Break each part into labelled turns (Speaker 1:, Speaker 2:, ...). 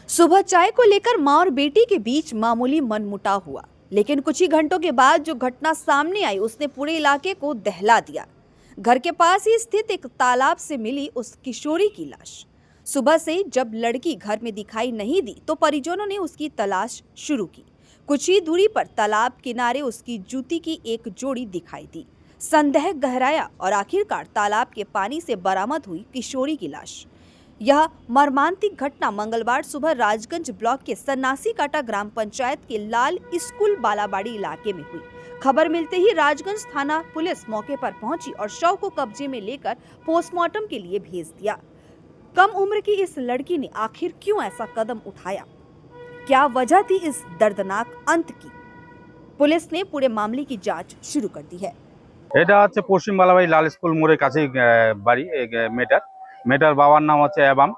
Speaker 1: सुबह चाय को लेकर मां और बेटी के बीच मामूली मनमुटाव हुआ, लेकिन कुछ ही घंटों के बाद जो घटना सामने आई उसने पूरे इलाके को दहला दिया। घर के पास ही स्थित एक तालाब से मिली उस किशोरी की लाश। सुबह से जब लड़की घर में दिखाई नहीं दी तो परिजनों ने उसकी तलाश शुरू की। कुछ ही दूरी पर तालाब किनारे उसकी जूती की एक जोड़ी दिखाई दी। संदेह गहराया और आखिरकार तालाब के पानी से बरामद हुई किशोरी की लाश। यह मर्मांतिक घटना मंगलवार सुबह राजगंज ब्लॉक के सन्नासी काटा ग्राम पंचायत के लाल स्कूल बालाबाड़ी इलाके में हुई। खबर मिलते ही राजगंज थाना पुलिस मौके पर पहुंची और शव को कब्जे में लेकर पोस्टमार्टम के लिए भेज दिया। कम उम्र की इस लड़की ने आखिर क्यों ऐसा कदम उठाया, क्या वजह थी इस दर्दनाक अंत की? पुलिस ने पूरे मामले की जांच शुरू कर दी है।
Speaker 2: এটা হচ্ছে পশ্চিম বালাবাড়ি লাল স্কুল মোড়ের কাছেই বাড়ি মেয়েটার বাবার নাম হচ্ছে অ্যাবাম।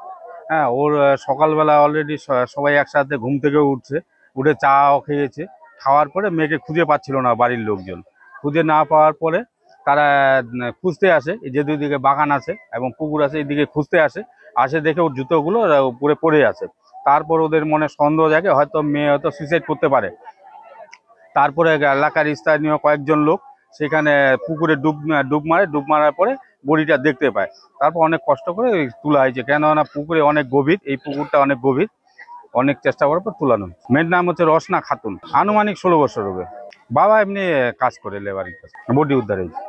Speaker 2: হ্যাঁ, ওর সকালবেলা অলরেডি সবাই একসাথে ঘুম থেকে উঠে চাও খেয়েছে। খাওয়ার পরে মেয়েকে খুঁজে পাচ্ছিল না বাড়ির লোকজন। খুঁজে না পাওয়ার পরে তারা খুঁজতে আসে, এই যে দুইদিকে বাগান আছে এবং পুকুর আছে, এইদিকে খুঁজতে আসে দেখে ওর জুতোগুলো উপরে পড়ে আছে। তারপর ওদের মনে সন্দেহ জাগে হয়তো মেয়ে হয়তো সুইসাইড করতে পারে। তারপরে এলাকার স্থানীয় কয়েকজন লোক সেখানে পুকুরে ডুব মারার পরে বডিটা দেখতে পায়। তারপর অনেক কষ্ট করে তোলা হয়েছে, কেননা পুকুরে অনেক গভীর, এই পুকুরটা অনেক গভীর, অনেক চেষ্টা করার পর তোলানো। মেয়ের নাম হচ্ছে রসনা খাতুন, আনুমানিক 16 বছর হবে। বাবা এমনি কাজ করে, লেবারের কাজ, বডি উদ্ধার হয়েছে।